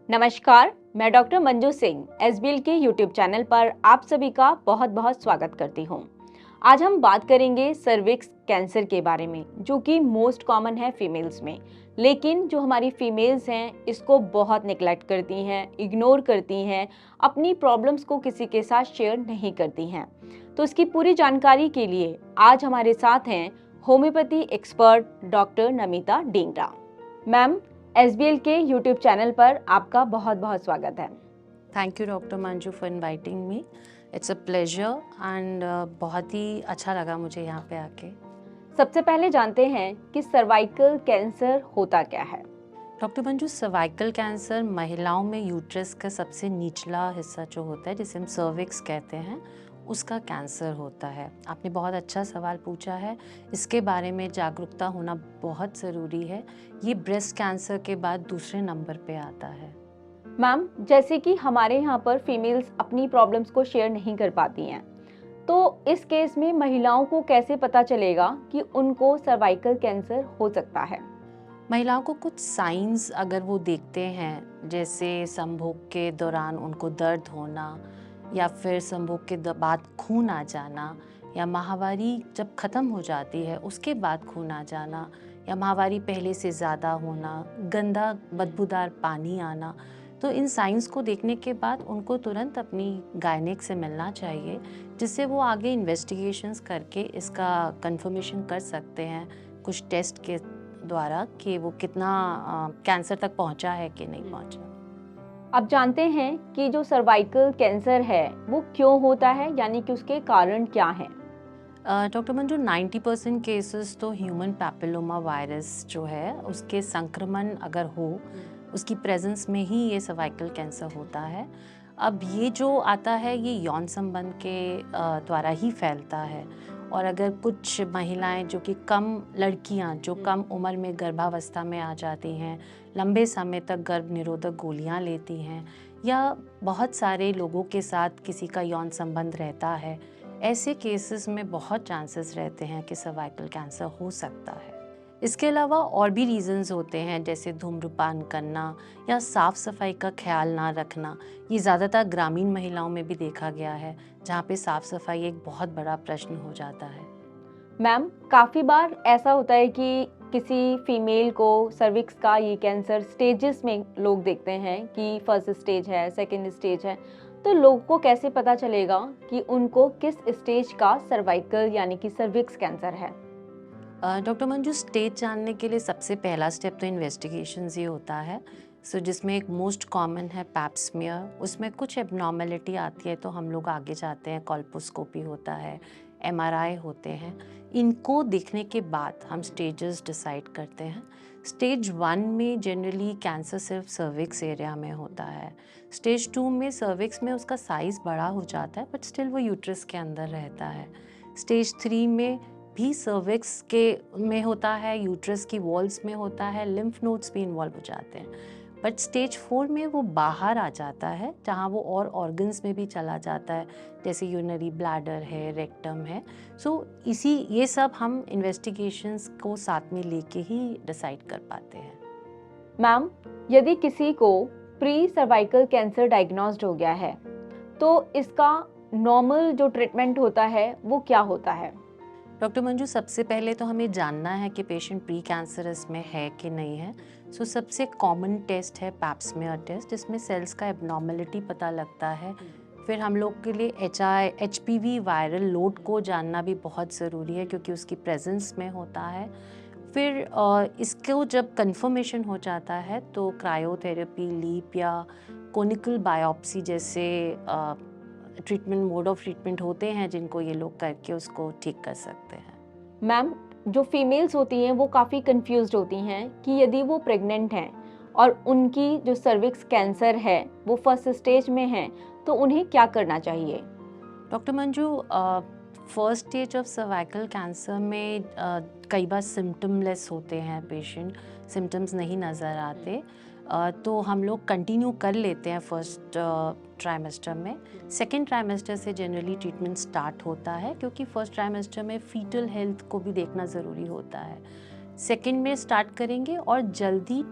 नमस्कार, मैं doctor Manju Singh SBL के यूट्यूब चैनल पर आप सभी का बहुत बहुत स्वागत करती हूँ। आज हम बात करेंगे सर्विक्स कैंसर के बारे में, जो कि मोस्ट कॉमन है फीमेल्स में। लेकिन जो हमारी फीमेल्स हैं इसको बहुत निगलेक्ट करती हैं, इग्नोर करती हैं, अपनी प्रॉब्लम्स को किसी के साथ शेयर नहीं करती हैं। तो इसकी पूरी जानकारी के लिए आज हमारे साथ हैं homeopathy expert doctor Namita Dhingra. Ma'am, SBL के यूट्यूब चैनल पर आपका बहुत बहुत स्वागत है। Thank you doctor Manju for inviting me. It's a pleasure and बहुत ही अच्छा लगा मुझे यहाँ पे आके। सबसे पहले जानते हैं कि सर्वाइकल कैंसर होता क्या है। डॉक्टर मंजू, सर्वाइकल कैंसर महिलाओं में यूट्रस का सबसे निचला हिस्सा जो होता है, जिसे हम सर्विक्स कहते हैं, उसका कैंसर होता है। आपने बहुत अच्छा सवाल पूछा है। इसके बारे में जागरूकता होना बहुत ज़रूरी है। ये ब्रेस्ट कैंसर के बाद दूसरे नंबर पे आता है। मैम, जैसे कि हमारे यहाँ पर फीमेल्स अपनी प्रॉब्लम्स को शेयर नहीं कर पाती हैं, तो इस केस में महिलाओं को कैसे पता चलेगा कि उनको सर्वाइकल कैंसर हो सकता है? महिलाओं को कुछ साइंस अगर वो देखते हैं, जैसे संभोग के दौरान उनको दर्द होना, या फिर संभोग के बाद खून आ जाना, या माहवारी जब ख़त्म हो जाती है उसके बाद खून आ जाना, या माहवारी पहले से ज़्यादा होना, गंदा बदबूदार पानी आना, तो इन साइंस को देखने के बाद उनको तुरंत अपनी गायनेक से मिलना चाहिए, जिससे वो आगे इन्वेस्टिगेशंस करके इसका कंफर्मेशन कर सकते हैं कुछ टेस्ट के द्वारा कि वो कितना कैंसर तक पहुंचा है कि नहीं पहुंचा। अब जानते हैं कि जो सर्वाइकल कैंसर है वो क्यों होता है, यानी कि उसके कारण क्या हैं? डॉक्टर मंजू, 90% केसेस तो ह्यूमन पैपिलोमा वायरस जो है उसके संक्रमण अगर हो, उसकी प्रेजेंस में ही ये सर्वाइकल कैंसर होता है। अब ये जो आता है ये यौन संबंध के द्वारा ही फैलता है। और अगर कुछ महिलाएं जो कि लड़कियां जो कम उम्र में गर्भावस्था में आ जाती हैं, लंबे समय तक गर्भ निरोधक गोलियां लेती हैं, या बहुत सारे लोगों के साथ किसी का यौन संबंध रहता है, ऐसे केसेस में बहुत चांसेस रहते हैं कि सर्वाइकल कैंसर हो सकता है। इसके अलावा और भी रीजंस होते हैं, जैसे धूम्रपान करना या साफ सफाई का ख्याल ना रखना। ये ज़्यादातर ग्रामीण महिलाओं में भी देखा गया है, जहाँ पे साफ सफाई एक बहुत बड़ा प्रश्न हो जाता है। मैम, काफ़ी बार ऐसा होता है कि किसी फीमेल को सर्विक्स का ये कैंसर स्टेजेस में लोग देखते हैं कि फर्स्ट स्टेज है, सेकंड स्टेज है। तो लोग को कैसे पता चलेगा कि उनको किस स्टेज का सर्वाइकल यानी कि सर्विक्स कैंसर है? डॉक्टर मंजू, स्टेज जानने के लिए सबसे पहला स्टेप तो इन्वेस्टिगेशन ही होता है। जिसमें एक मोस्ट कॉमन है पैप स्मीयर। उसमें कुछ एबनॉर्मेलिटी आती है तो हम लोग आगे जाते हैं, कॉल्पोस्कोपी होता है, एमआरआई होते हैं। इनको देखने के बाद हम स्टेजेस डिसाइड करते हैं। स्टेज 1 में जनरली कैंसर सिर्फ सर्विक्स एरिया में होता है। स्टेज 2 में सर्विक्स में उसका साइज़ बड़ा हो जाता है, बट स्टिल वो यूट्रस के अंदर रहता है। स्टेज 3 में भी सर्विक्स के में होता है, यूट्रस की वॉल्स में होता है, लिम्फ नोड्स भी इन्वॉल्व हो जाते हैं। बट स्टेज 4 में वो बाहर आ जाता है, जहाँ वो और ऑर्गन्स में भी चला जाता है, जैसे यूरिनरी ब्लैडर है, रेक्टम है। ये सब हम इन्वेस्टिगेशंस को साथ में लेके ही डिसाइड कर पाते हैं। मैम, यदि किसी को प्री सर्वाइकल कैंसर डायग्नोस्ड हो गया है, तो इसका नॉर्मल जो ट्रीटमेंट होता है वो क्या होता है? डॉक्टर मंजू, सबसे पहले तो हमें जानना है कि पेशेंट प्री कैंसरस में है कि नहीं है। सबसे कॉमन टेस्ट है पैप स्मीयर टेस्ट, जिसमें सेल्स का एबनॉर्मेलिटी पता लगता है। फिर हम लोग के लिए HPV वायरल लोड को जानना भी बहुत ज़रूरी है, क्योंकि उसकी प्रेजेंस में होता है। फिर इसको जब कंफर्मेशन हो जाता है तो क्रायोथेरेपी, लीप या कोनिकल बायोप्सी जैसे मोड ऑफ ट्रीटमेंट होते हैं, जिनको ये लोग करके उसको ठीक कर सकते हैं। मैम, जो फीमेल्स होती हैं वो काफ़ी कंफ्यूज्ड होती हैं कि यदि वो प्रेग्नेंट हैं और उनकी जो सर्विक्स कैंसर है वो फर्स्ट स्टेज में है, तो उन्हें क्या करना चाहिए? Doctor Manju, first stage of cervical cancer में कई बार सिम्टमलेस होते हैं पेशेंट, सिम्टम्स नहीं नज़र आते। तो हम लोग कंटिन्यू कर लेते हैं फर्स्ट ट्राइमेस्टर में। सेकेंड ट्राइमेस्टर से जनरली ट्रीटमेंट स्टार्ट होता है, क्योंकि फर्स्ट ट्राइमेस्टर में फीटल हेल्थ को भी देखना ज़रूरी होता है। सेकंड में स्टार्ट करेंगे और जल्दी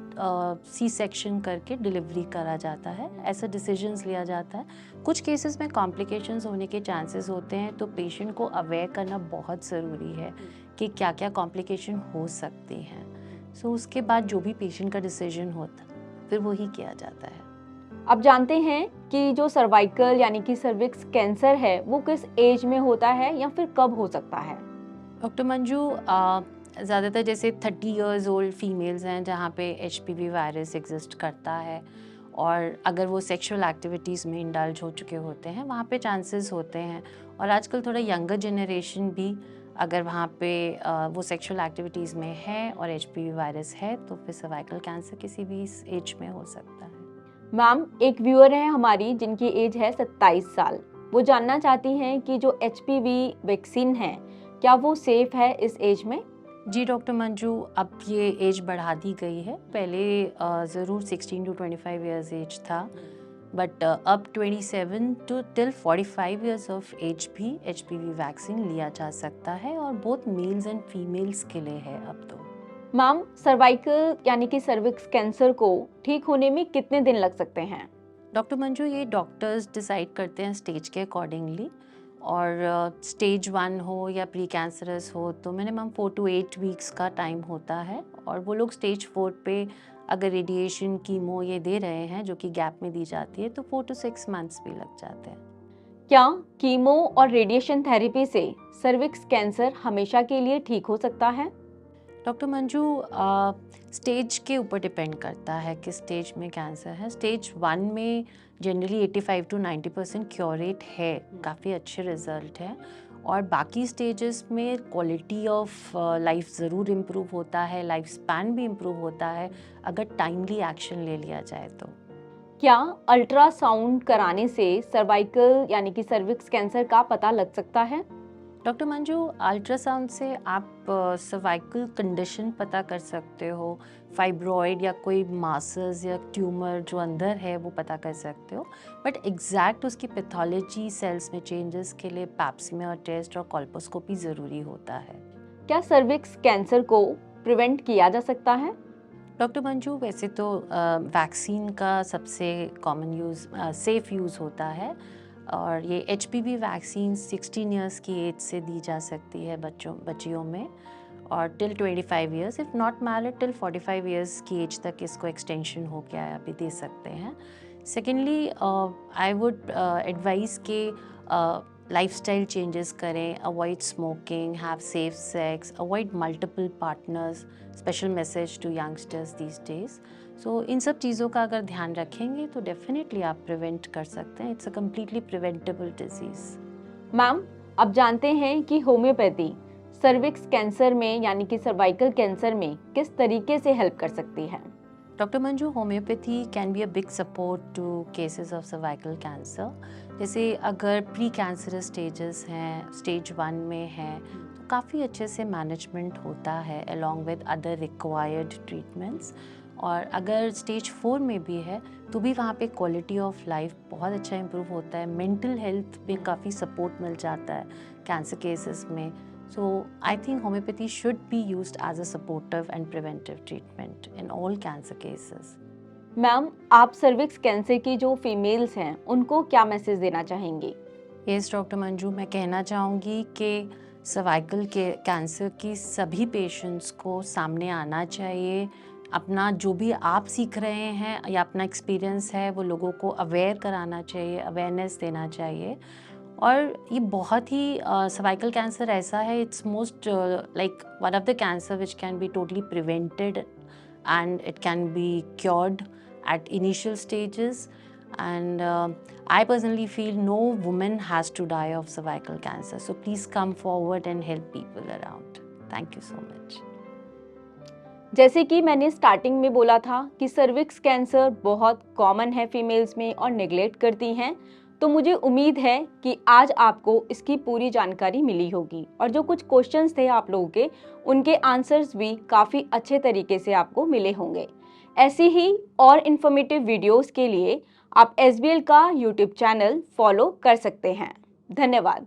सी सेक्शन करके डिलीवरी करा जाता है, ऐसा डिसीजंस लिया जाता है। कुछ केसेस में कॉम्प्लिकेशंस होने के चांसेस होते हैं, तो पेशेंट को अवेयर करना बहुत ज़रूरी है कि क्या क्या कॉम्प्लिकेशन हो सकती हैं। सो उसके बाद जो भी पेशेंट का डिसीजन होता फिर वही किया जाता है। अब जानते हैं कि जो सर्वाइकल यानी कि सर्विक्स कैंसर है वो किस एज में होता है या फिर कब हो सकता है? डॉक्टर मंजू, ज़्यादातर जैसे 30 इयर्स ओल्ड फीमेल्स हैं जहाँ पे HPV वायरस एग्जिस्ट करता है, और अगर वो सेक्सुअल एक्टिविटीज़ में इंडल्ज हो चुके होते हैं वहाँ पे चांसेस होते हैं। और आजकल थोड़ा यंगर जनरेशन भी अगर वहाँ पे वो सेक्सुअल एक्टिविटीज़ में है और HPV वायरस है तो फिर सर्वाइकल कैंसर किसी भी एज में हो सकता है। मैम, एक व्यूअर है हमारी जिनकी एज है 27 साल। वो जानना चाहती हैं कि जो HPV वैक्सीन है क्या वो सेफ है इस एज में? जी डॉक्टर मंजू, अब ये एज बढ़ा दी गई है। पहले ज़रूर 16 to 25 ईयर्स एज था, बट अब 27 to till 45 years of age भी HPV वैक्सीन लिया जा सकता है, और बोथ मेल्स एंड फीमेल्स के लिए है अब तो। मैम, सर्वाइकल यानी कि सर्विक्स कैंसर को ठीक होने में कितने दिन लग सकते हैं? डॉक्टर मंजू, ये डॉक्टर्स डिसाइड करते हैं स्टेज के अकॉर्डिंगली, और स्टेज 1 हो या प्री कैंसरस हो तो मिनिमम 4 to 8 वीक्स का टाइम होता है। और वो लोग स्टेज 4 पे अगर रेडिएशन कीमो ये दे रहे हैं जो कि गैप में दी जाती है तो 4 to 6 मंथ्स भी लग जाते हैं। क्या कीमो और रेडिएशन थेरेपी से सर्विक्स कैंसर हमेशा के लिए ठीक हो सकता है? डॉक्टर मंजू, स्टेज के ऊपर डिपेंड करता है कि स्टेज में कैंसर है। स्टेज 1 में जनरली 85 to 90% क्योर रेट है, काफ़ी अच्छे रिजल्ट है। और बाकी स्टेजेस में क्वालिटी ऑफ लाइफ ज़रूर इम्प्रूव होता है, लाइफ स्पैन भी इम्प्रूव होता है अगर टाइमली एक्शन ले लिया जाए तो। क्या अल्ट्रासाउंड कराने से सर्वाइकल यानी कि सर्विक्स कैंसर का पता लग सकता है? डॉक्टर मंजू, अल्ट्रासाउंड से आप सर्वाइकल कंडीशन पता कर सकते हो, फाइब्रॉइड या कोई मासेस या ट्यूमर जो अंदर है वो पता कर सकते हो, बट एग्जैक्ट उसकी पैथोलॉजी सेल्स में चेंजेस के लिए पैप स्मीयर टेस्ट और कोल्पोस्कोपी ज़रूरी होता है। क्या सर्विक्स कैंसर को प्रिवेंट किया जा सकता है? डॉक्टर मंजू, वैसे तो वैक्सीन का सबसे कॉमन यूज़ सेफ़ यूज़ होता है, और ये HPV वैक्सीन 16 ईयर्स की एज से दी जा सकती है बच्चियों में, और till 25 years, if not married till 45 years की एज तक इसको एक्सटेंशन हो गया है, अभी दे सकते हैं। सेकेंडली, आई वुड एडवाइस के लाइफस्टाइल चेंजेस करें, avoid smoking, have safe sex, avoid multiple partners, special message to youngsters these days. So इन सब चीज़ों का अगर ध्यान रखेंगे तो डेफिनेटली आप प्रिवेंट कर सकते हैं। It's a completely preventable disease. Ma'am, अब जानते हैं कि होम्योपैथी सर्विक्स कैंसर में यानी कि सर्वाइकल कैंसर में किस तरीके से हेल्प कर सकती है? Doctor Manju, homoeopathy can be a big support to cases of cervical cancer. जैसे अगर प्री कैंसरस स्टेजेस हैं, स्टेज 1 में है, तो काफ़ी अच्छे से मैनेजमेंट होता है along with other required treatments. और अगर स्टेज 4 में भी है तो भी वहाँ पे क्वालिटी ऑफ लाइफ बहुत अच्छा इम्प्रूव होता है, मेंटल हेल्थ में काफ़ी सपोर्ट मिल जाता है कैंसर केसेस में। So I think homeopathy should be used as a supportive and preventive treatment in all cancer cases. Ma'am, आप सर्विक्स कैंसर की जो फीमेल्स हैं उनको क्या मैसेज देना चाहेंगी? Yes, डॉक्टर मंजू, मैं कहना चाहूँगी कि सर्वाइकल के कैंसर की सभी पेशेंट्स को सामने आना चाहिए। अपना जो भी आप सीख रहे हैं या अपना एक्सपीरियंस है वो लोगों को अवेयर कराना चाहिए, अवेयरनेस देना चाहिए। और ये बहुत ही सर्वाइकल कैंसर ऐसा है, it's most like one of the cancer which can be totally prevented and it can be cured at initial stages, and I personally feel no woman has to die of cervical cancer, so please come forward and help people around. Thank you so much. जैसे कि मैंने starting में बोला था कि cervix cancer बहुत common है females में और नेग्लेक्ट करती हैं, तो मुझे उम्मीद है कि आज आपको इसकी पूरी जानकारी मिली होगी और जो कुछ क्वेश्चंस थे आप लोगों के उनके आंसर्स भी काफ़ी अच्छे तरीके से आपको मिले होंगे। ऐसी ही और इन्फॉर्मेटिव वीडियोस के लिए आप SBL का YouTube चैनल फॉलो कर सकते हैं। धन्यवाद।